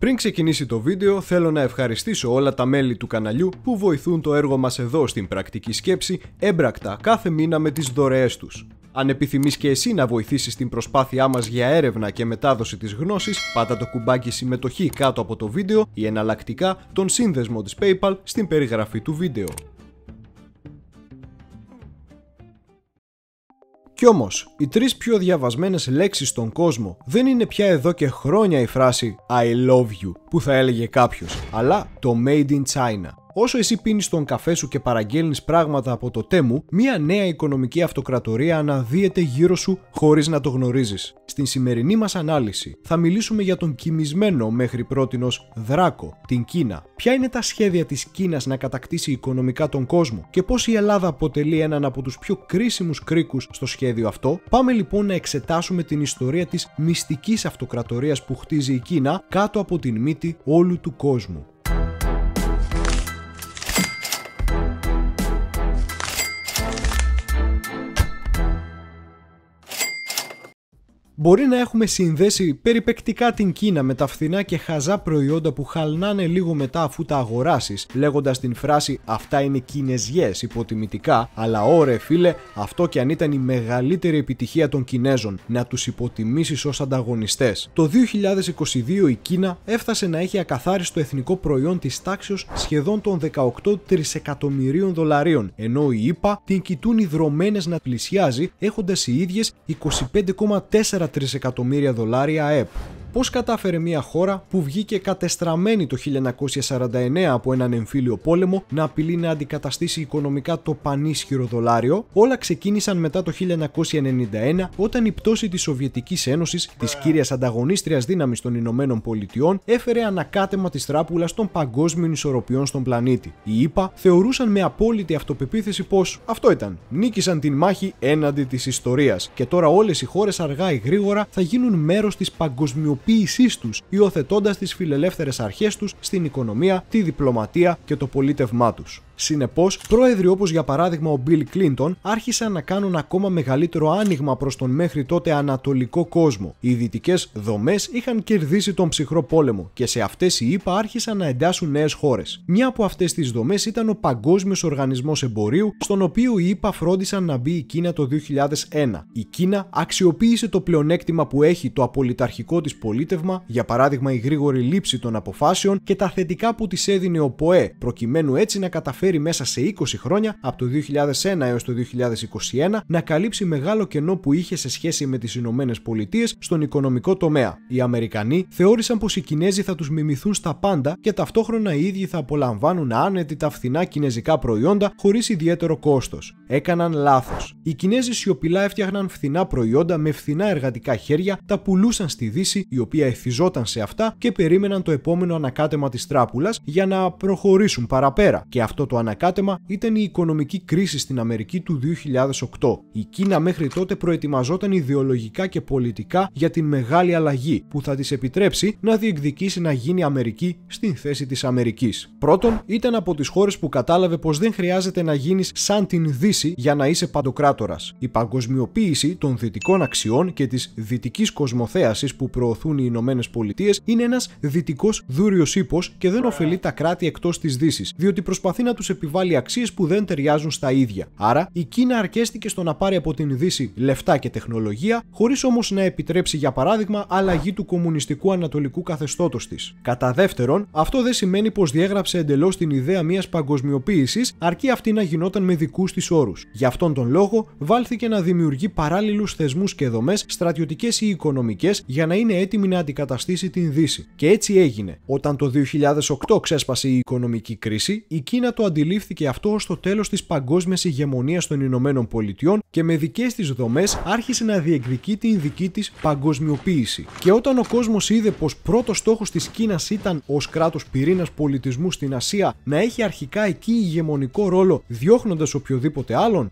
Πριν ξεκινήσει το βίντεο, θέλω να ευχαριστήσω όλα τα μέλη του καναλιού που βοηθούν το έργο μας εδώ στην Πρακτική Σκέψη έμπρακτα κάθε μήνα με τις δωρεές τους. Αν επιθυμείς και εσύ να βοηθήσεις την προσπάθειά μας για έρευνα και μετάδοση της γνώσης, πάτα το κουμπάκι συμμετοχή κάτω από το βίντεο ή εναλλακτικά τον σύνδεσμο της PayPal στην περιγραφή του βίντεο. Κι όμως, οι τρεις πιο διαβασμένες λέξεις στον κόσμο δεν είναι πια εδώ και χρόνια η φράση I love you που θα έλεγε κάποιος, αλλά το Made in China. Όσο εσύ πίνεις τον καφέ σου και παραγγέλνεις πράγματα από το Temu, μια νέα οικονομική αυτοκρατορία αναδύεται γύρω σου χωρίς να το γνωρίζεις. Στην σημερινή μας ανάλυση θα μιλήσουμε για τον κοιμισμένο μέχρι πρότινος δράκο, την Κίνα. Ποια είναι τα σχέδια της Κίνας να κατακτήσει οικονομικά τον κόσμο και πώς η Ελλάδα αποτελεί έναν από τους πιο κρίσιμους κρίκους στο σχέδιο αυτό. Πάμε λοιπόν να εξετάσουμε την ιστορία της μυστικής αυτοκρατορίας που χτίζει η Κίνα κάτω από την μύτη όλου του κόσμου. Μπορεί να έχουμε συνδέσει περιπεκτικά την Κίνα με τα φθηνά και χαζά προϊόντα που χαλνάνε λίγο μετά αφού τα αγοράσεις, λέγοντας την φράση «αυτά είναι κινεζιές» υποτιμητικά, αλλά ωρε φίλε, αυτό κι αν ήταν η μεγαλύτερη επιτυχία των Κινέζων, να τους υποτιμήσεις ως ανταγωνιστές. Το 2022 η Κίνα έφτασε να έχει ακαθάριστο εθνικό προϊόν της τάξεως σχεδόν των 18 τρισεκατομμυρίων δολαρίων, ενώ οι ΗΠΑ την κοιτούν ιδρωμένες να πλησιάζει, έχοντας οι ίδιες 25,4 τρισεκατομμύρια δολάρια ΑΕΠ. Πώς κατάφερε μια χώρα που βγήκε κατεστραμμένη το 1949 από έναν εμφύλιο πόλεμο να απειλεί να αντικαταστήσει οικονομικά το πανίσχυρο δολάριο? Όλα ξεκίνησαν μετά το 1991 όταν η πτώση της Σοβιετικής Ένωσης, της κύριας ανταγωνίστριας δύναμης των Ηνωμένων Πολιτειών, έφερε ανακάτεμα της τράπουλας των παγκόσμιων ισορροπιών στον πλανήτη. Οι ΗΠΑ θεωρούσαν με απόλυτη αυτοπεποίθηση πως αυτό ήταν. Νίκησαν την μάχη έναντι της ιστορίας και τώρα όλες οι χώρες αργά ή γρήγορα θα γίνουν μέρος της παγκοσμιοποίησης τους, υιοθετώντας τις φιλελεύθερες αρχές τους στην οικονομία, τη διπλωματία και το πολίτευμά τους. Συνεπώς, πρόεδροι όπως για παράδειγμα ο Μπιλ Κλίντον άρχισαν να κάνουν ακόμα μεγαλύτερο άνοιγμα προς τον μέχρι τότε ανατολικό κόσμο. Οι δυτικές δομές είχαν κερδίσει τον ψυχρό πόλεμο και σε αυτές οι ΗΠΑ άρχισαν να εντάσσουν νέες χώρες. Μια από αυτές τις δομές ήταν ο Παγκόσμιος Οργανισμός Εμπορίου, στον οποίο οι ΗΠΑ φρόντισαν να μπει η Κίνα το 2001. Η Κίνα αξιοποίησε το πλεονέκτημα που έχει το απολυταρχικό της πολίτευμα, για παράδειγμα η γρήγορη λήψη των αποφάσεων και τα θετικά που της έδινε ο ΠΟΕ, προκειμένου έτσι να καταφέρει μέσα σε 20 χρόνια, από το 2001 έως το 2021, να καλύψει μεγάλο κενό που είχε σε σχέση με τις Ηνωμένες Πολιτείες στον οικονομικό τομέα. Οι Αμερικανοί θεώρησαν πως οι Κινέζοι θα τους μιμηθούν στα πάντα και ταυτόχρονα οι ίδιοι θα απολαμβάνουν άνετη τα φθηνά κινέζικα προϊόντα χωρίς ιδιαίτερο κόστος. Έκαναν λάθος. Οι Κινέζοι σιωπηλά έφτιαχναν φθηνά προϊόντα με φθηνά εργατικά χέρια, τα πουλούσαν στη Δύση, η οποία εθιζόταν σε αυτά και περίμεναν το επόμενο ανακάτεμα της τράπουλας για να προχωρήσουν παραπέρα. Και αυτό το ανακάτεμα ήταν η οικονομική κρίση στην Αμερική του 2008. Η Κίνα μέχρι τότε προετοιμαζόταν ιδεολογικά και πολιτικά για την μεγάλη αλλαγή που θα της επιτρέψει να διεκδικήσει να γίνει Αμερική στην θέση της Αμερικής. Πρώτον, ήταν από τις χώρες που κατάλαβε πως δεν χρειάζεται να γίνεις σαν την Δύση για να είσαι παντοκράτορας. Η παγκοσμιοποίηση των δυτικών αξιών και της δυτικής κοσμοθέασης που προωθούν οι Ηνωμένες Πολιτείες είναι ένας δυτικός δούριος ύπος και δεν ωφελεί τα κράτη εκτός της Δύσης, διότι προσπαθεί να τους επιβάλλει αξίες που δεν ταιριάζουν στα ίδια. Άρα, η Κίνα αρκέστηκε στο να πάρει από την Δύση λεφτά και τεχνολογία, χωρίς όμως να επιτρέψει, για παράδειγμα, αλλαγή του κομμουνιστικού ανατολικού καθεστώτος της. Κατά δεύτερον, αυτό δεν σημαίνει πως διέγραψε εντελώς την ιδέα μιας παγκοσμιοποίησης, αρκεί αυτή να γινόταν με δικούς της όρους. Γι' αυτόν τον λόγο, βάλθηκε να δημιουργεί παράλληλους θεσμούς και δομές, στρατιωτικές ή οικονομικές, για να είναι έτοιμη να αντικαταστήσει την Δύση. Και έτσι έγινε. Όταν το 2008 ξέσπασε η οικονομική κρίση, η Κίνα το αντιλήφθηκε αυτό ως το τέλος της παγκόσμιας ηγεμονίας των Ηνωμένων Πολιτειών και με δικές της δομές άρχισε να διεκδικεί την δική της παγκοσμιοποίηση. Και όταν ο κόσμος είδε πως πρώτος στόχος της Κίνας ήταν ως κράτος πυρήνας πολιτισμού στην Ασία να έχει αρχικά εκεί ηγεμονικό ρόλο, διώχνοντας οποιοδήποτε άλλον,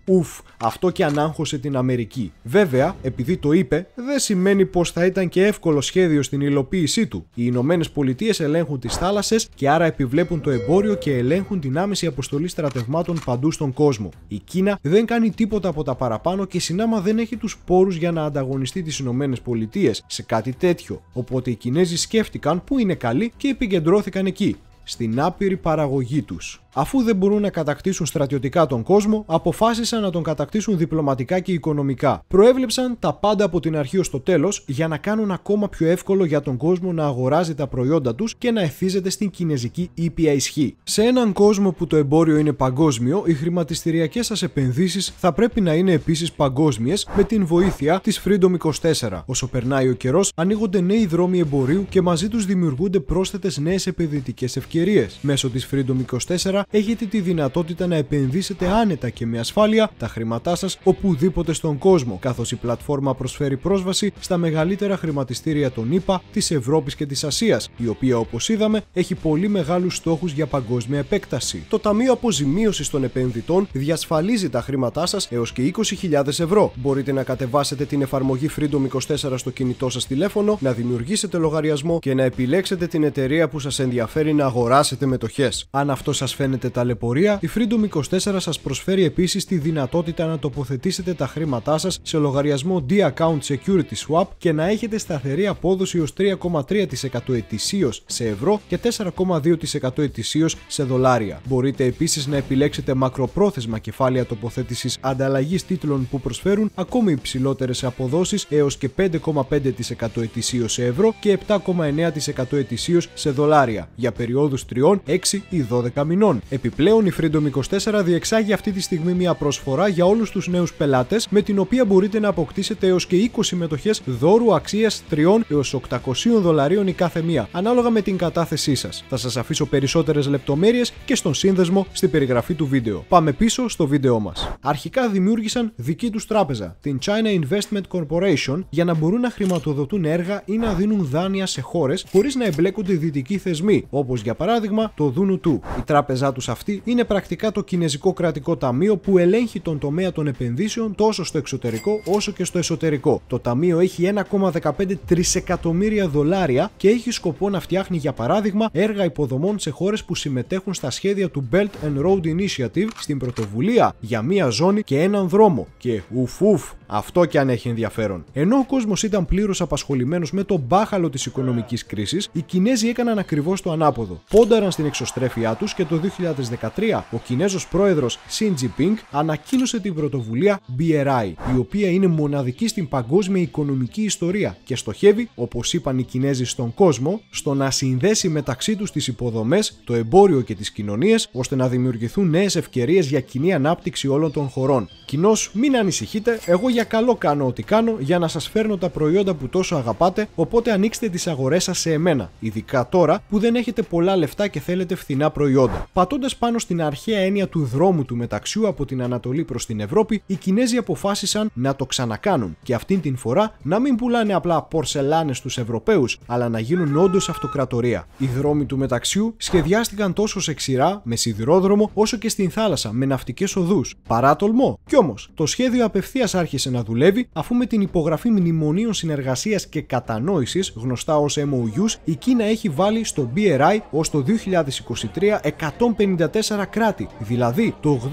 αυτό και ανάγχωσε την Αμερική. Βέβαια, επειδή το είπε, δεν σημαίνει πως θα ήταν και εύκολο σχέδιο στην υλοποίησή του. Οι Ηνωμένες Πολιτείες ελέγχουν τις θάλασσες και άρα επιβλέπουν το εμπόριο και ελέγχουν την άμεση αποστολή στρατευμάτων παντού στον κόσμο. Η Κίνα δεν κάνει τίποτα από τα παραπάνω και συνάμα δεν έχει τους πόρους για να ανταγωνιστεί τις ΗΠΑ σε κάτι τέτοιο. Οπότε οι Κινέζοι σκέφτηκαν που είναι καλοί και επικεντρώθηκαν εκεί, στην άπειρη παραγωγή τους. Αφού δεν μπορούν να κατακτήσουν στρατιωτικά τον κόσμο, αποφάσισαν να τον κατακτήσουν διπλωματικά και οικονομικά. Προέβλεψαν τα πάντα από την αρχή ως το τέλος για να κάνουν ακόμα πιο εύκολο για τον κόσμο να αγοράζει τα προϊόντα τους και να εθίζεται στην κινέζικη ήπια ισχύ. Σε έναν κόσμο που το εμπόριο είναι παγκόσμιο, οι χρηματιστηριακές σας επενδύσεις θα πρέπει να είναι επίσης παγκόσμιες με την βοήθεια της Freedom 24. Όσο περνάει ο καιρός, ανοίγονται νέοι δρόμοι εμπορίου και μαζί τους δημιουργούνται πρόσθετες νέες επενδυτικές ευκαιρίες. Μέσω της Freedom 24 έχετε τη δυνατότητα να επενδύσετε άνετα και με ασφάλεια τα χρήματά σας οπουδήποτε στον κόσμο, καθώς η πλατφόρμα προσφέρει πρόσβαση στα μεγαλύτερα χρηματιστήρια των ΗΠΑ, της Ευρώπης και της Ασίας, η οποία, όπως είδαμε, έχει πολύ μεγάλους στόχους για παγκόσμια επέκταση. Το Ταμείο Αποζημίωσης των Επενδυτών διασφαλίζει τα χρήματά σας έως και 20.000 ευρώ. Μπορείτε να κατεβάσετε την εφαρμογή Freedom 24 στο κινητό σας τηλέφωνο, να δημιουργήσετε λογαριασμό και να επιλέξετε την εταιρεία που σας ενδιαφέρει να αγοράσετε μετοχές. Αν αυτό σας φαίνεται ταλαιπωρία, η Freedom 24 σας προσφέρει επίσης τη δυνατότητα να τοποθετήσετε τα χρήματά σας σε λογαριασμό D-Account Security Swap και να έχετε σταθερή απόδοση ως 3,3% ετησίως σε ευρώ και 4,2% ετησίως σε δολάρια. Μπορείτε επίσης να επιλέξετε μακροπρόθεσμα κεφάλαια τοποθέτησης ανταλλαγής τίτλων που προσφέρουν ακόμη υψηλότερες αποδόσεις έως και 5,5% ετησίως σε ευρώ και 7,9% ετησίως σε δολάρια για περιόδους 3, 6 ή 12 μηνών. Επιπλέον, η Freedom 24 διεξάγει αυτή τη στιγμή μια προσφορά για όλους τους νέους πελάτες, με την οποία μπορείτε να αποκτήσετε έως και 20 μετοχές δώρου αξίας 3 έως 800 δολαρίων η κάθε μία, ανάλογα με την κατάθεσή σας. Θα σας αφήσω περισσότερες λεπτομέρειες και στον σύνδεσμο στην περιγραφή του βίντεο. Πάμε πίσω στο βίντεο μας. Αρχικά δημιούργησαν δική τους τράπεζα, την China Investment Corporation, για να μπορούν να χρηματοδοτούν έργα ή να δίνουν δάνεια σε χώρες χωρίς να εμπλέκονται δυτικοί θεσμοί, όπως για παράδειγμα το Δούνου-Του. Η τράπεζά τους αυτή είναι πρακτικά το Κινέζικο Κρατικό Ταμείο που ελέγχει τον τομέα των επενδύσεων τόσο στο εξωτερικό όσο και στο εσωτερικό. Το ταμείο έχει 1,15 τρισεκατομμύρια δολάρια και έχει σκοπό να φτιάχνει, για παράδειγμα, έργα υποδομών σε χώρες που συμμετέχουν στα σχέδια του Belt and Road Initiative, στην πρωτοβουλία για μία ζώνη και έναν δρόμο. Και ουφ, αυτό κι αν έχει ενδιαφέρον. Ενώ ο κόσμος ήταν πλήρως απασχολημένος με τον μπάχαλο της οικονομικής κρίσης, οι Κινέζοι έκαναν ακριβώς το ανάποδο. Πόνταραν στην εξωστρέφειά τους και το 2013 ο Κινέζος πρόεδρος Xi Jinping ανακοίνωσε την πρωτοβουλία BRI, η οποία είναι μοναδική στην παγκόσμια οικονομική ιστορία και στοχεύει, όπως είπαν οι Κινέζοι στον κόσμο, στο να συνδέσει μεταξύ τους τις υποδομές, το εμπόριο και τις κοινωνίες, ώστε να δημιουργηθούν νέες ευκαιρίες για κοινή ανάπτυξη όλων των χωρών. Κοινώς, μην ανησυχείτε, εγώ για καλό κάνω ό,τι κάνω για να σας φέρνω τα προϊόντα που τόσο αγαπάτε, οπότε ανοίξτε τις αγορές σας σε εμένα, ειδικά τώρα που δεν έχετε πολλά λεφτά και θέλετε φθηνά προϊόντα. Πατώντας πάνω στην αρχαία έννοια του δρόμου του μεταξιού από την Ανατολή προς την Ευρώπη, οι Κινέζοι αποφάσισαν να το ξανακάνουν και αυτήν την φορά να μην πουλάνε απλά πορσελάνες στους Ευρωπαίους, αλλά να γίνουν όντως αυτοκρατορία. Οι δρόμοι του μεταξιού σχεδιάστηκαν τόσο σε ξηρά, με σιδηρόδρομο, όσο και στην θάλασσα, με ναυτικές οδούς. Παράτολμο. Κι όμως, το σχέδιο απευθείας άρχισε να δουλεύει, αφού με την υπογραφή μνημονίων συνεργασίας και κατανόησης, γνωστά ως MOUs, η Κίνα έχει βάλει στο BRI ως το 2023 154 κράτη, δηλαδή το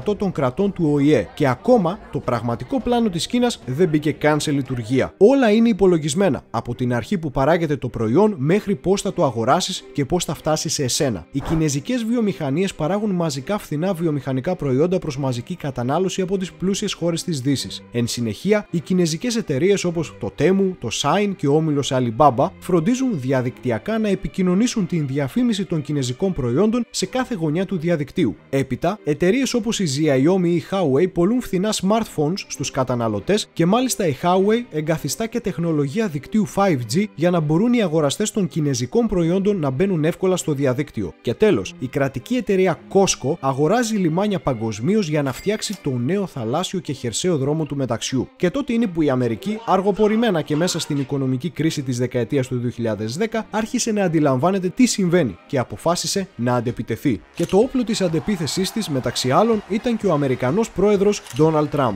80% των κρατών του ΟΗΕ. Και ακόμα το πραγματικό πλάνο της Κίνας δεν μπήκε καν σε λειτουργία. Όλα είναι υπολογισμένα, από την αρχή που παράγεται το προϊόν μέχρι πώς θα το αγοράσεις και πώς θα φτάσει σε εσένα. Οι κινέζικες βιομηχανίες παράγουν μαζικά φθηνά βιομηχανικά προϊόντα προς μαζική κατανάλωση από τις πλούσιες χώρες της Δύσης. Εν συνεχεία, οι κινέζικες εταιρείες όπως το Temu, το Shine και ο όμιλος Alibaba φροντίζουν διαδικτυακά να επικοινωνήσουν την διαφήμιση των κινέζικων προϊόντων σε κάθε γωνιά του διαδικτύου. Έπειτα, εταιρείες όπως η Xiaomi ή η Huawei πωλούν φθηνά smartphones στους καταναλωτές και μάλιστα η Huawei εγκαθιστά και τεχνολογία δικτύου 5G για να μπορούν οι αγοραστές των κινέζικων προϊόντων να μπαίνουν εύκολα στο διαδίκτυο. Και τέλος, η κρατική εταιρεία Costco αγοράζει λιμάνια παγκοσμίως για να φτιάξει το νέο θαλάσσιο και χερσαίο δρόμο του μεταξιού. Και τότε είναι που η Αμερική, αργοπορημένα και μέσα στην οικονομική κρίση της δεκαετίας του 2010, άρχισε να αντιλαμβάνεται τι συμβαίνει και αποφάσισε να αντεπιτεθεί. Και το όπλο της αντεπίθεσής της, μεταξύ άλλων, ήταν και ο Αμερικανός πρόεδρος Ντόναλντ Τραμπ.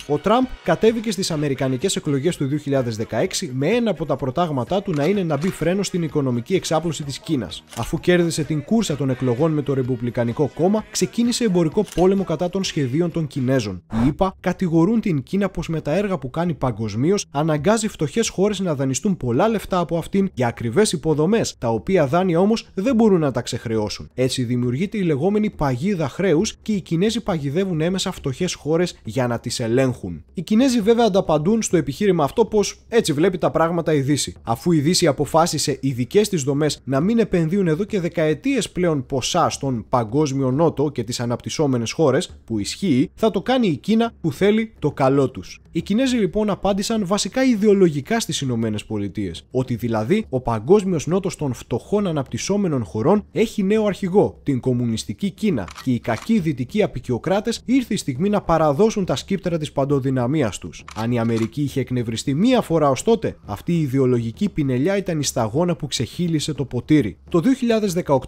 Ο Τραμπ κατέβηκε στις αμερικανικές εκλογές του 2016 με ένα από τα προτάγματά του να είναι να μπει φρένο στην οικονομική εξάπλωση της Κίνας. Αφού κέρδισε την κούρσα των εκλογών με το Ρεπουμπλικανικό κόμμα, ξεκίνησε εμπορικό πόλεμο κατά των σχεδίων των Κινέζων. Οι ΗΠΑ κατηγορούν την Κίνα πως με τα έργα που κάνει παγκοσμίως αναγκάζει φτωχές χώρες να δανειστούν πολλά λεφτά από αυτήν για ακριβές υποδομές, τα οποία δάνεια όμως δεν μπορούν να τα ξεχρεώσουν. Έτσι δημιουργείται η λεγόμενη παγίδα χρέους και οι Κινέζοι παγιδεύουν έμεσα φτωχές χώρες για να τις ελέγχουν. Οι Κινέζοι βέβαια ανταπαντούν στο επιχείρημα αυτό πως έτσι βλέπει τα πράγματα η Δύση. Αφού η Δύση αποφάσισε οι δικές της δομές να μην επενδύουν εδώ και δεκαετίες πλέον ποσά στον παγκόσμιο νότο και τις αναπτυσσόμενες χώρες, που ισχύει, θα το κάνει η Κίνα που θέλει το καλό τους. Οι Κινέζοι λοιπόν απάντησαν βασικά ιδεολογικά στις Ηνωμένες Πολιτείες, ότι δηλαδή ο παγκόσμιος νότος των φτωχών αναπτυσσόμενων χωρών έχει νέο αρχηγό, την κομμουνιστική Κίνα, και οι κακοί δυτικοί απικιοκράτες ήρθε η στιγμή να παραδώσουν τα σκύπτερα της παντοδυναμίας τους. Αν η Αμερική είχε εκνευριστεί μία φορά ως τότε, αυτή η ιδεολογική πινελιά ήταν η σταγόνα που ξεχύλισε το ποτήρι. Το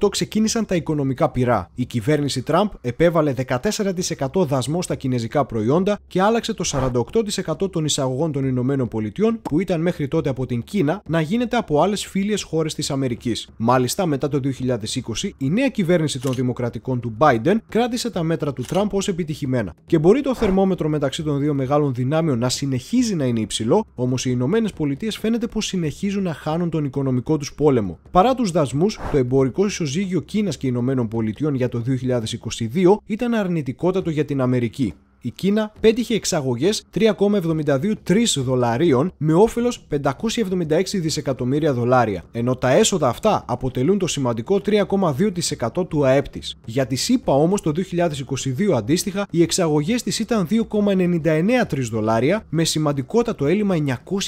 2018 ξεκίνησαν τα οικονομικά πυρά. Η κυβέρνηση Τραμπ επέβαλε 14% δασμό στα κινέζικα προϊόντα και άλλαξε το 48% των εισαγωγών των Ηνωμένων Πολιτειών, που ήταν μέχρι τότε από την Κίνα, να γίνεται από άλλες φίλιες χώρες της Αμερικής. Μάλιστα, μετά το 2020, η νέα κυβέρνηση των Δημοκρατικών του Biden κράτησε τα μέτρα του Τραμπ ως επιτυχημένα. Και μπορεί το θερμόμετρο μεταξύ των δύο μεγάλων δυνάμεων να συνεχίζει να είναι υψηλό, όμως οι Ηνωμένες Πολιτείες φαίνεται πως συνεχίζουν να χάνουν τον οικονομικό τους πόλεμο. Παρά τους δασμούς, το εμπορικό ισοζύγιο Κίνας και Ηνωμένων Πολιτειών για το 2022 ήταν αρνητικότατο για την Αμερική. Η Κίνα πέτυχε εξαγωγές 3,72 δολαρίων με όφελος 576 δισεκατομμύρια δολάρια, ενώ τα έσοδα αυτά αποτελούν το σημαντικό 3,2% του ΑΕΠ της. Για τη ΗΠΑ όμως το 2022 αντίστοιχα οι εξαγωγές της ήταν 2,93 δολάρια με σημαντικότατο έλλειμμα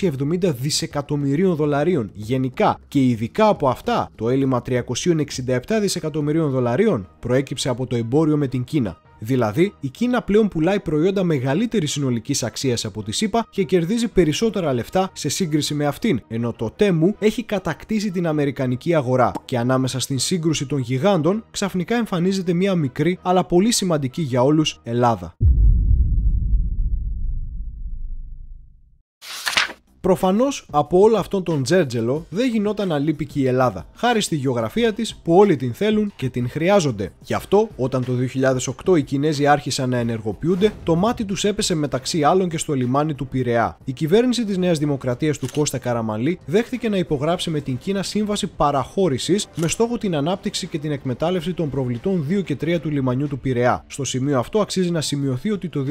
970 δισεκατομμυρίων δολαρίων γενικά, και ειδικά από αυτά το έλλειμμα 367 δισεκατομμυρίων δολαρίων προέκυψε από το εμπόριο με την Κίνα. Δηλαδή, η Κίνα πλέον πουλάει προϊόντα μεγαλύτερης συνολικής αξίας από τη ΣΥΠΑ και κερδίζει περισσότερα λεφτά σε σύγκριση με αυτήν, ενώ το Temu έχει κατακτήσει την αμερικανική αγορά. Και ανάμεσα στην σύγκρουση των γιγάντων, ξαφνικά εμφανίζεται μια μικρή αλλά πολύ σημαντική για όλους Ελλάδα. Προφανώς από όλο αυτόν τον τζέρτζελο δεν γινόταν να λείπει και η Ελλάδα, χάρη στη γεωγραφία της που όλοι την θέλουν και την χρειάζονται. Γι' αυτό, όταν το 2008 οι Κινέζοι άρχισαν να ενεργοποιούνται, το μάτι τους έπεσε μεταξύ άλλων και στο λιμάνι του Πειραιά. Η κυβέρνηση της Νέας Δημοκρατίας του Κώστα Καραμανλή δέχτηκε να υπογράψει με την Κίνα σύμβαση παραχώρησης με στόχο την ανάπτυξη και την εκμετάλλευση των προβλητών 2 και 3 του λιμανιού του Πειραιά. Στο σημείο αυτό αξίζει να σημειωθεί ότι το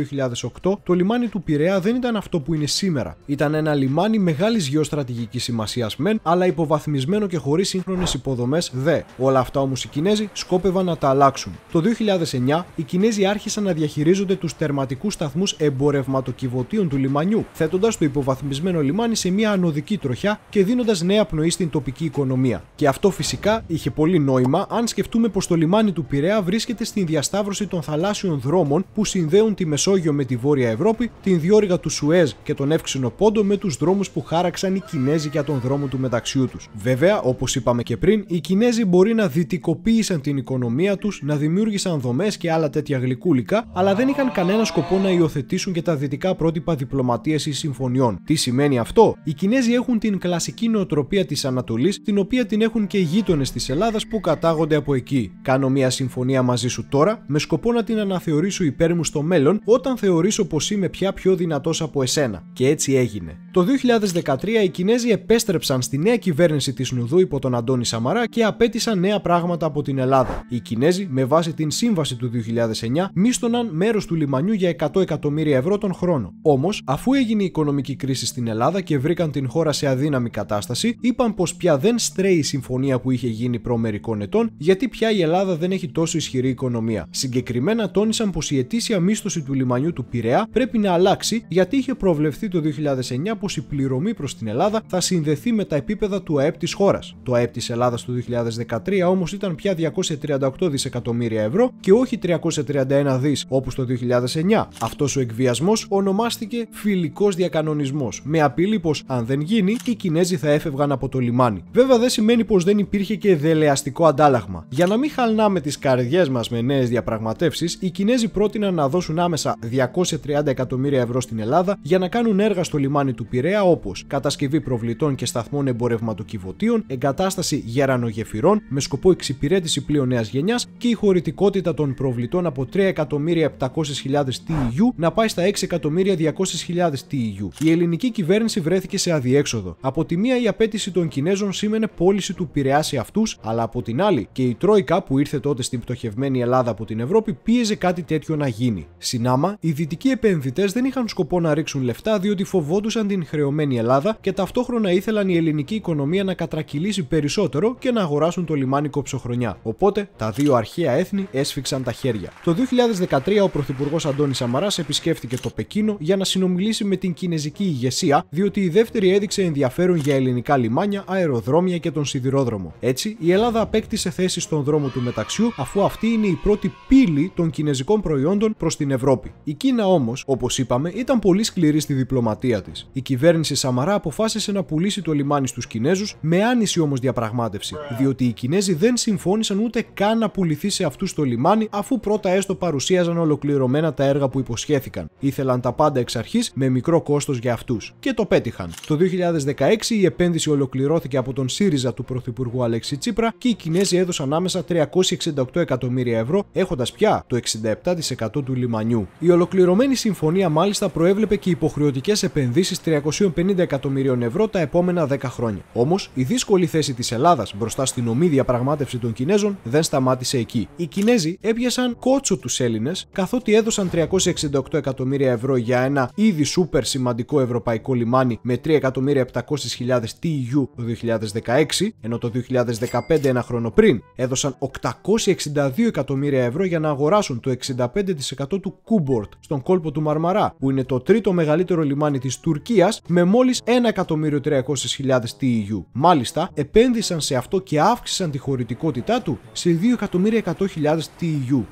2008 το λιμάνι του Πειραιά δεν ήταν αυτό που είναι σήμερα. Ήταν ένα λιμάνι μεγάλης γεωστρατηγικής σημασίας μεν, αλλά υποβαθμισμένο και χωρίς σύγχρονες υποδομές δε. Όλα αυτά όμως οι Κινέζοι σκόπευαν να τα αλλάξουν. Το 2009 οι Κινέζοι άρχισαν να διαχειρίζονται τους τερματικούς σταθμούς εμπορευματοκιβωτίων του λιμανιού, θέτοντας το υποβαθμισμένο λιμάνι σε μια ανωδική τροχιά και δίνοντας νέα πνοή στην τοπική οικονομία. Και αυτό φυσικά είχε πολύ νόημα αν σκεφτούμε πως το λιμάνι του Πειραιά βρίσκεται στην διασταύρωση των θαλάσσιων δρόμων που συνδέουν τη Μεσόγειο με τη Βόρεια Ευρώπη, την διόρυγα του Σουέζ και τον Εύξηνο Πόντο με τους δρόμους που χάραξαν οι Κινέζοι για τον δρόμο του μεταξιού τους. Βέβαια, όπως είπαμε και πριν, οι Κινέζοι μπορεί να δυτικοποίησαν την οικονομία τους, να δημιούργησαν δομές και άλλα τέτοια γλυκούλικα, αλλά δεν είχαν κανένα σκοπό να υιοθετήσουν και τα δυτικά πρότυπα διπλωματίας ή συμφωνιών. Τι σημαίνει αυτό? Οι Κινέζοι έχουν την κλασική νοοτροπία της Ανατολής, την οποία την έχουν και οι γείτονες της Ελλάδας που κατάγονται από εκεί. Κάνω μια συμφωνία μαζί σου τώρα, με σκοπό να την αναθεωρήσω υπέρ μου στο μέλλον, όταν θεωρήσω πως είμαι πια πιο δυνατός από εσένα. Και έτσι έγινε. Το 2013 οι Κινέζοι επέστρεψαν στη νέα κυβέρνηση της Νουδού υπό τον Αντώνη Σαμαρά και απέτησαν νέα πράγματα από την Ελλάδα. Οι Κινέζοι, με βάση την σύμβαση του 2009, μίσθωναν μέρος του λιμανιού για 100 εκατομμύρια ευρώ τον χρόνο. Όμως, αφού έγινε η οικονομική κρίση στην Ελλάδα και βρήκαν την χώρα σε αδύναμη κατάσταση, είπαν πως πια δεν στρέει η συμφωνία που είχε γίνει προ μερικών ετών, γιατί πια η Ελλάδα δεν έχει τόσο ισχυρή οικονομία. Συγκεκριμένα τόνισαν πως η ετήσια μίσθωση του λιμανιού του Πειραιά πρέπει να αλλάξει, γιατί είχε προβλεφθεί το 2009 πως η πληρωμή προς την Ελλάδα θα συνδεθεί με τα επίπεδα του ΑΕΠ της χώρας. Το ΑΕΠ της Ελλάδας του 2013 όμως ήταν πια 238 δισεκατομμύρια ευρώ και όχι 331 δις όπως το 2009. Αυτός ο εκβιασμός ονομάστηκε φιλικός διακανονισμός, με απειλή πως αν δεν γίνει, οι Κινέζοι θα έφευγαν από το λιμάνι. Βέβαια, δεν σημαίνει πως δεν υπήρχε και δελεαστικό αντάλλαγμα. Για να μην χαλνάμε τις καρδιές μας με νέες διαπραγματεύσεις, οι Κινέζοι πρότειναν να δώσουν άμεσα 230 εκατομμύρια ευρώ στην Ελλάδα για να κάνουν έργα στο λιμάνι του Πειραιά, όπως κατασκευή προβλητών και σταθμών εμπορευματοκιβωτίων, εγκατάσταση γερανογεφυρών με σκοπό εξυπηρέτηση πλοίων νέας γενιάς και η χωρητικότητα των προβλητών από 3.700.000 TEU να πάει στα 6.200.000 TEU. Η ελληνική κυβέρνηση βρέθηκε σε αδιέξοδο. Από τη μία, η απέτηση των Κινέζων σήμαινε πώληση του Πειραιά σε αυτούς, αλλά από την άλλη και η Τρόικα που ήρθε τότε στην πτωχευμένη Ελλάδα από την Ευρώπη πίεζε κάτι τέτοιο να γίνει. Συνάμα, οι δυτικοί επενδυτές δεν είχαν σκοπό να ρίξουν λεφτά διότι φοβόντουσαν την χρεωμένη Ελλάδα και ταυτόχρονα ήθελαν η ελληνική οικονομία να κατρακυλήσει περισσότερο και να αγοράσουν το λιμάνι κοψοχρονιά. Οπότε τα δύο αρχαία έθνη έσφιξαν τα χέρια. Το 2013 ο Πρωθυπουργός Αντώνης Σαμαράς επισκέφθηκε το Πεκίνο για να συνομιλήσει με την κινεζική ηγεσία, διότι η δεύτερη έδειξε ενδιαφέρον για ελληνικά λιμάνια, αεροδρόμια και τον σιδηρόδρομο. Έτσι, η Ελλάδα απέκτησε θέση στον δρόμο του μεταξιού, αφού αυτή είναι η πρώτη πύλη των κινεζικών προϊόντων προς την Ευρώπη. Η Κίνα όμως, όπως είπαμε, ήταν πολύ σκληρή στη διπλωματία της. Η κυβέρνηση Σαμαρά αποφάσισε να πουλήσει το λιμάνι στους Κινέζους, με άνηση όμως διαπραγμάτευση, διότι οι Κινέζοι δεν συμφώνησαν ούτε καν να πουληθεί σε αυτούς το λιμάνι, αφού πρώτα έστω παρουσίαζαν ολοκληρωμένα τα έργα που υποσχέθηκαν. Ήθελαν τα πάντα εξ αρχής με μικρό κόστος για αυτούς. Και το πέτυχαν. Το 2016 η επένδυση ολοκληρώθηκε από τον ΣΥΡΙΖΑ του Πρωθυπουργού Αλέξη Τσίπρα και οι Κινέζοι έδωσαν άμεσα 368 εκατομμύρια ευρώ, έχοντας πια το 67% του λιμανιού. Η ολοκληρωμένη συμφωνία μάλιστα προέβλεπε και υποχρεωτικές επενδύσεις 350 εκατομμυρίων ευρώ τα επόμενα 10 χρόνια. Όμως, η δύσκολη θέση της Ελλάδας μπροστά στην ομή διαπραγμάτευση των Κινέζων δεν σταμάτησε εκεί. Οι Κινέζοι έπιασαν κότσο τους Έλληνες, καθότι έδωσαν 368 εκατομμύρια ευρώ για ένα ήδη σούπερ σημαντικό ευρωπαϊκό λιμάνι με 3.700.000 TEU το 2016, ενώ το 2015, ένα χρόνο πριν, έδωσαν 862 εκατομμύρια ευρώ για να αγοράσουν το 65% του Κούμπορτ στον κόλπο του Μαρμαρά, που είναι το τρίτο μεγαλύτερο λιμάνι της Τουρκίας με μόλις 1.300.000 TEU. Μάλιστα, επένδυσαν σε αυτό και αύξησαν τη χωρητικότητά του σε 2.100.000 TEU.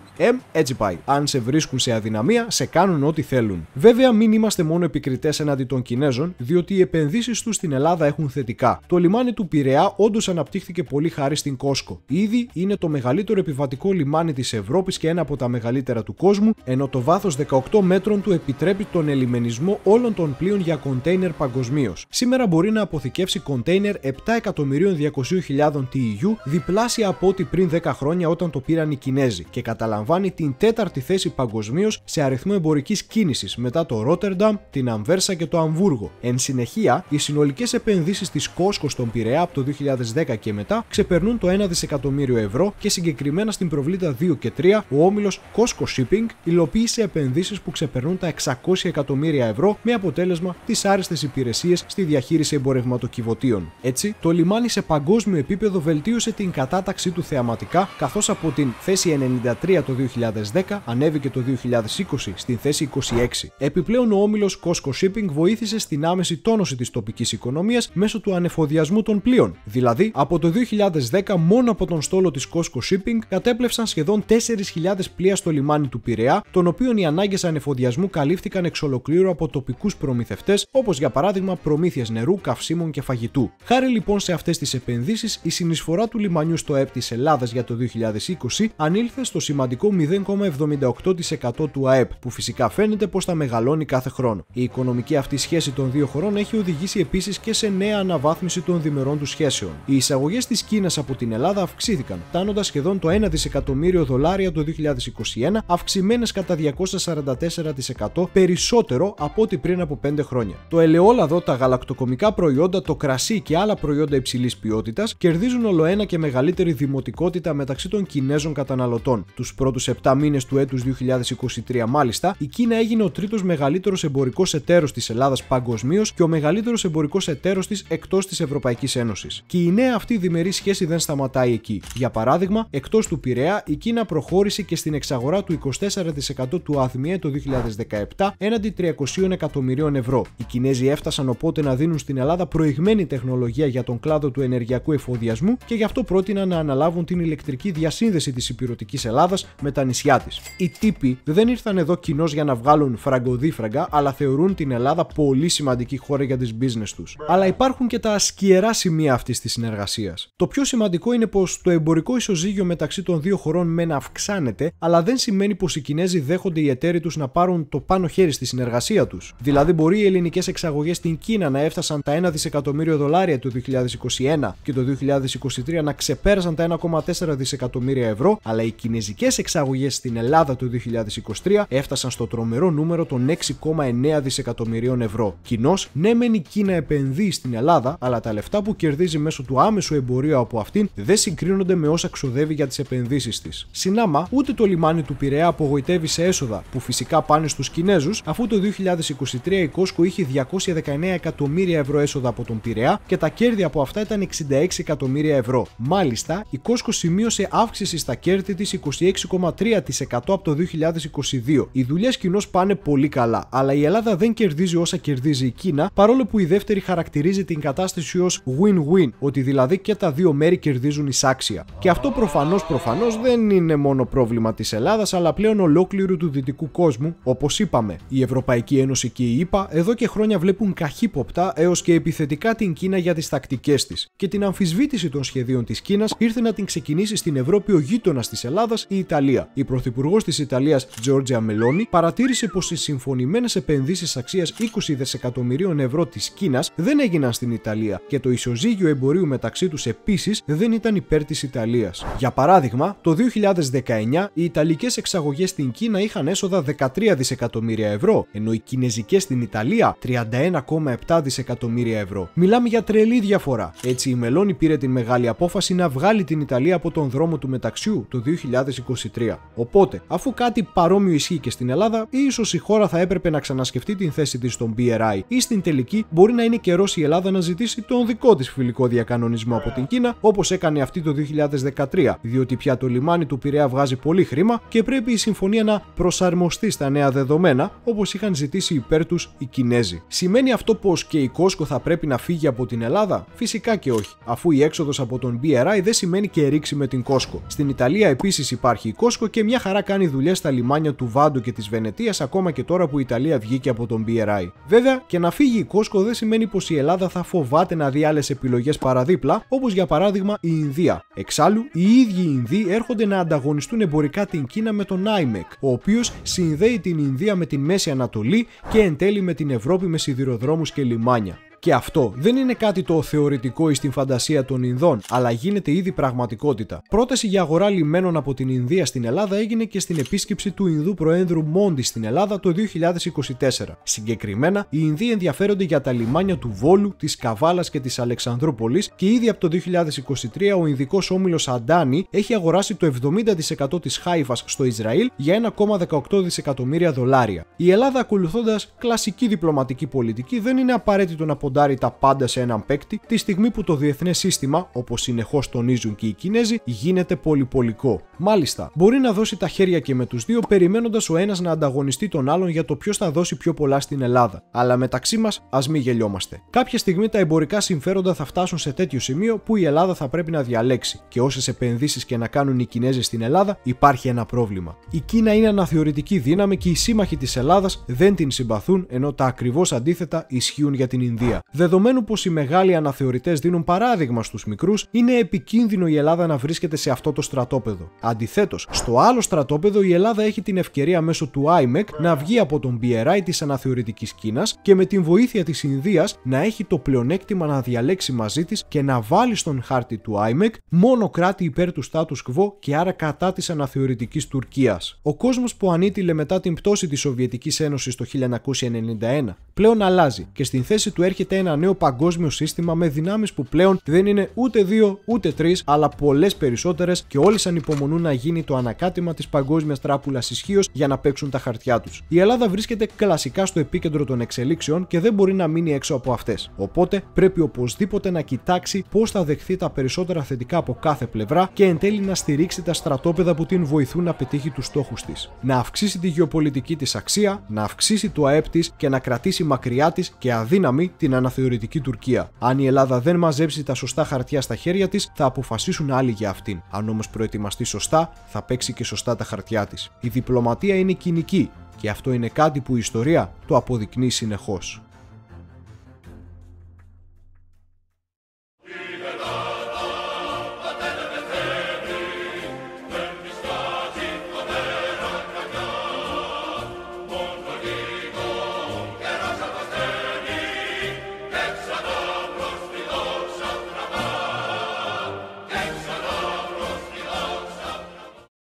Έτσι πάει. Αν σε βρίσκουν σε αδυναμία, σε κάνουν ό,τι θέλουν. Βέβαια, μην είμαστε μόνο επικριτές έναντι των Κινέζων, διότι οι επενδύσεις τους στην Ελλάδα έχουν θετικά. Το λιμάνι του Πειραιά όντως αναπτύχθηκε πολύ χάρη στην COSCO. Ήδη είναι το μεγαλύτερο επιβατικό λιμάνι της Ευρώπης και ένα από τα μεγαλύτερα του κόσμου, ενώ το βάθος 18 μέτρων του επιτρέπει τον ελιμενισμό όλων των πλοίων για κοντέινερ παγκοσμίως. Σήμερα μπορεί να αποθηκεύσει κοντέινερ 7.200.000 TEU, διπλάσια από ό,τι πριν 10 χρόνια όταν το πήραν οι Κινέζοι, και καταλαμβάνει την τέταρτη θέση παγκοσμίως σε αριθμό εμπορικής κίνησης μετά το Ρότερνταμ, την Αμβέρσα και το Αμβούργο. Εν συνεχεία, οι συνολικές επενδύσεις της COSCO στον Πειραιά από το 2010 και μετά ξεπερνούν το 1 δισεκατομμύριο ευρώ και συγκεκριμένα στην προβλήτα 2 και 3 ο όμιλος COSCO Shipping υλοποίησε επενδύσεις που ξεπερνούν τα 600 εκατομμύρια ευρώ με αποτέλεσμα τις άριστες υπηρεσίες στη διαχείριση εμπορευματοκιβωτίων. Έτσι, το λιμάνι σε παγκόσμιο επίπεδο βελτίωσε την κατάταξή του θεαματικά, καθώς από την θέση 93 το 2010 ανέβηκε το 2020 στην θέση 26. Επιπλέον, ο όμιλος COSCO Shipping βοήθησε στην άμεση τόνωση της τοπικής οικονομίας μέσω του ανεφοδιασμού των πλοίων. Δηλαδή, από το 2010 μόνο από τον στόλο της COSCO Shipping κατέπλευσαν σχεδόν 4.000 πλοία στο λιμάνι του Πειραιά, των οποίων οι ανάγκες ανεφοδιασμού καλύφθηκαν εξ ολοκλήρου από τοπικούς προμηθευτές, όπως για παράδειγμα προμήθειες νερού, καυσίμων και φαγητού. Χάρη λοιπόν σε αυτές τις επενδύσεις, η συνεισφορά του λιμανιού στο ΑΕΠ της Ελλάδας για το 2020 ανήλθε στο σημαντικό 0,78% του ΑΕΠ, που φυσικά φαίνεται πως θα μεγαλώνει κάθε χρόνο. Η οικονομική αυτή σχέση των δύο χωρών έχει οδηγήσει επίσης και σε νέα αναβάθμιση των διμερών του σχέσεων. Οι εισαγωγές της Κίνας από την Ελλάδα αυξήθηκαν, φτάνοντας σχεδόν το 1 δισεκατομμύριο δολάρια το 2021, αυξημένες κατά 244% περισσότερο από ό,τι πριν από 5 χρόνια. Το ελαιόλαδο, τα γαλακτοκομικά προϊόντα, το κρασί και άλλα προϊόντα υψηλής ποιότητας κερδίζουν ολοένα και μεγαλύτερη δημοτικότητα μεταξύ των Κινέζων καταναλωτών. Τους πρώτους πρώτους 7 μήνες του έτους 2023 μάλιστα, η Κίνα έγινε ο τρίτος μεγαλύτερος εμπορικός εταίρος της Ελλάδας παγκοσμίως και ο μεγαλύτερος εμπορικός εταίρος της εκτός της Ευρωπαϊκής Ένωσης. Και η νέα αυτή διμερή σχέση δεν σταματάει εκεί. Για παράδειγμα, εκτός του Πειραιά, η Κίνα προχώρησε και στην εξαγορά του 24% του ΑΔΜΙΕ το 2017 έναντι 300 εκατομμυρίων ευρώ. Οι Κινέζοι έφτασαν οπότε να δίνουν στην Ελλάδα προηγμένη τεχνολογία για τον κλάδο του ενεργειακού εφοδιασμού και γι' αυτό πρότειναν να αναλάβουν την ηλεκτρική διασύνδεση της ηπειρωτικής Ελλάδας με τα νησιά της. Οι τύποι δεν ήρθαν εδώ κοινώς για να βγάλουν φραγκοδίφραγκα, αλλά θεωρούν την Ελλάδα πολύ σημαντική χώρα για τις business τους. Αλλά υπάρχουν και τα σκιερά σημεία αυτής της συνεργασίας. Το πιο σημαντικό είναι πως το εμπορικό ισοζύγιο μεταξύ των δύο χωρών μεν αυξάνεται, αλλά δεν σημαίνει πως οι Κινέζοι δέχονται οι εταίροι τους να πάρουν το πάνω χέρι στη συνεργασία τους. Δηλαδή, μπορεί οι ελληνικές εξαγωγές στην Κίνα να έφτασαν τα $1 δισεκατομμύριο το 2021 και το 2023 να ξεπέρασαν τα 1,4 δισεκατομμύρια ευρώ, αλλά οι κινέζικες εξαγωγές στην Ελλάδα το 2023 έφτασαν στο τρομερό νούμερο των 6,9 δισεκατομμυρίων ευρώ. Κοινώς, ναι, μεν η Κίνα επενδύει στην Ελλάδα, αλλά τα λεφτά που κερδίζει μέσω του άμεσου εμπορίου από αυτήν δεν συγκρίνονται με όσα ξοδεύει για τις επενδύσεις της. Συνάμα, ούτε το λιμάνι του Πειραιά απογοητεύει σε έσοδα, που φυσικά πάνε στους Κινέζους, αφού το 2023 η Κόσκο είχε 219 εκατομμύρια ευρώ έσοδα από τον Πειραιά και τα κέρδη από αυτά ήταν 66 εκατομμύρια ευρώ. Μάλιστα, η Κόσκο σημείωσε αύξηση στα κέρδη της 26,3% από το 2022. Οι δουλειές κοινώς πάνε πολύ καλά, αλλά η Ελλάδα δεν κερδίζει όσα κερδίζει η Κίνα, παρόλο που η δεύτερη χαρακτηρίζει την κατάσταση ως win-win, ότι δηλαδή και τα δύο μέρη κερδίζουν εισάξια. Και αυτό προφανώς δεν είναι μόνο πρόβλημα της Ελλάδας, αλλά πλέον ολόκληρου του δυτικού κόσμου. Όπως είπαμε, η Ευρωπαϊκή Ένωση και η ΗΠΑ εδώ και χρόνια βλέπουν καχύποπτα έως και επιθετικά την Κίνα για τις τακτικές της. Και την αμφισβήτηση των σχεδίων της Κίνας ήρθε να την ξεκινήσει στην Ευρώπη ο γείτονας της Ελλάδας, η Ιταλία. Η πρωθυπουργός της Ιταλίας, Τζόρτζια Μελόνι, παρατήρησε πως οι συμφωνημένες επενδύσεις αξίας 20 δισεκατομμυρίων ευρώ της Κίνας δεν έγιναν στην Ιταλία και το ισοζύγιο εμπορίου μεταξύ τους επίσης δεν ήταν υπέρ της Ιταλίας. Για παράδειγμα, το 2019 οι ιταλικές εξαγωγές στην Κίνα είχαν έσοδα 13 δισεκατομμύρια ευρώ, ενώ οι κινεζικές στην Ιταλία 31,7 δισεκατομμύρια ευρώ. Μιλάμε για τρελή διαφορά. Έτσι, η Μελόνι πήρε την μεγάλη απόφαση να βγάλει την Ιταλία από τον δρόμο του μεταξιού το 2023. Οπότε, αφού κάτι παρόμοιο ισχύει και στην Ελλάδα, ίσως η χώρα θα έπρεπε να ξανασκεφτεί την θέση της στον BRI ή στην τελική μπορεί να είναι καιρός η Ελλάδα να ζητήσει τον δικό της φιλικό διακανονισμό από την Κίνα, όπως έκανε αυτή το 2013, διότι πια το λιμάνι του Πειραιά βγάζει πολύ χρήμα και πρέπει η συμφωνία να προσαρμοστεί στα νέα δεδομένα, όπως είχαν ζητήσει υπέρ τους οι Κινέζοι. Σημαίνει αυτό πως και η Κόσκο θα πρέπει να φύγει από την Ελλάδα? Φυσικά και όχι, αφού η έξοδος από τον BRI δεν σημαίνει και ρήξη με την Κόσκο. Στην Ιταλία επίσης υπάρχει η Κόσκο και μια χαρά κάνει δουλειές στα λιμάνια του Βάντο και της Βενετίας, ακόμα και τώρα που η Ιταλία βγήκε από τον BRI. Βέβαια, και να φύγει η Κόσκο δεν σημαίνει πως η Ελλάδα θα φοβάται να δει άλλες επιλογές παραδίπλα, όπως για παράδειγμα η Ινδία. Εξάλλου, οι ίδιοι οι Ινδοί έρχονται να ανταγωνιστούν εμπορικά την Κίνα με τον IMEC, ο οποίος συνδέει την Ινδία με την Μέση Ανατολή και εν τέλει με την Ευρώπη με σιδηροδρόμους και λιμάνια. Και αυτό δεν είναι κάτι το θεωρητικό ή στην φαντασία των Ινδών, αλλά γίνεται ήδη πραγματικότητα. Πρόταση για αγορά λιμένων από την Ινδία στην Ελλάδα έγινε και στην επίσκεψη του Ινδού Προέδρου Μόντι στην Ελλάδα το 2024. Συγκεκριμένα, οι Ινδοί ενδιαφέρονται για τα λιμάνια του Βόλου, της Καβάλας και της Αλεξανδρούπολης και ήδη από το 2023 ο Ινδικός όμιλος Αντάνι έχει αγοράσει το 70% της Χάιφας στο Ισραήλ για 1,18 δισεκατομμύρια δολάρια. Η Ελλάδα, ακολουθώντας κλασική διπλωματική πολιτική, δεν είναι απαραίτητο να ποντάρει τα πάντα σε έναν παίκτη, τη στιγμή που το διεθνές σύστημα, όπως συνεχώς τονίζουν και οι Κινέζοι, γίνεται πολυπολικό. Μάλιστα, μπορεί να δώσει τα χέρια και με τους δύο, περιμένοντας ο ένας να ανταγωνιστεί τον άλλον για το ποιος θα δώσει πιο πολλά στην Ελλάδα. Αλλά μεταξύ μας, ας μην γελιόμαστε. Κάποια στιγμή τα εμπορικά συμφέροντα θα φτάσουν σε τέτοιο σημείο που η Ελλάδα θα πρέπει να διαλέξει. Και όσες επενδύσεις και να κάνουν οι Κινέζοι στην Ελλάδα, υπάρχει ένα πρόβλημα. Η Κίνα είναι αναθεωρητική δύναμη και οι σύμμαχοι της Ελλάδας δεν την συμπαθούν, ενώ τα ακριβώς αντίθετα ισχύουν για την Ινδία. Δεδομένου πως οι μεγάλοι αναθεωρητές δίνουν παράδειγμα στους μικρούς, είναι επικίνδυνο η Ελλάδα να βρίσκεται σε αυτό το στρατόπεδο. Αντιθέτως, στο άλλο στρατόπεδο η Ελλάδα έχει την ευκαιρία μέσω του IMEC να βγει από τον BRI της αναθεωρητικής Κίνας και με την βοήθεια της Ινδίας να έχει το πλεονέκτημα να διαλέξει μαζί της και να βάλει στον χάρτη του IMEC μόνο κράτη υπέρ του status quo και άρα κατά της αναθεωρητικής Τουρκίας. Ο κόσμος που ανήτειλε μετά την πτώση της Σοβιετικής Ένωσης το 1991 πλέον αλλάζει και στην θέση του έρχεται φτιάχνεται ένα νέο παγκόσμιο σύστημα με δυνάμεις που πλέον δεν είναι ούτε 2 ούτε 3, αλλά πολλές περισσότερες και όλες ανυπομονούν να γίνει το ανακάτεμα της παγκόσμιας τράπουλας ισχύως για να παίξουν τα χαρτιά τους. Η Ελλάδα βρίσκεται κλασικά στο επίκεντρο των εξελίξεων και δεν μπορεί να μείνει έξω από αυτές. Οπότε πρέπει οπωσδήποτε να κοιτάξει πώς θα δεχθεί τα περισσότερα θετικά από κάθε πλευρά και εν τέλει να στηρίξει τα στρατόπεδα που την βοηθούν να πετύχει τους στόχους της. Να αυξήσει τη γεωπολιτική της αξία, να αυξήσει το ΑΕΠ της και να κρατήσει μακριά της και αδύναμη την αναθεωρητική Τουρκία. Αν η Ελλάδα δεν μαζέψει τα σωστά χαρτιά στα χέρια της, θα αποφασίσουν άλλοι για αυτήν. Αν όμως προετοιμαστεί σωστά, θα παίξει και σωστά τα χαρτιά της. Η διπλωματία είναι κοινική και αυτό είναι κάτι που η ιστορία το αποδεικνύει συνεχώς.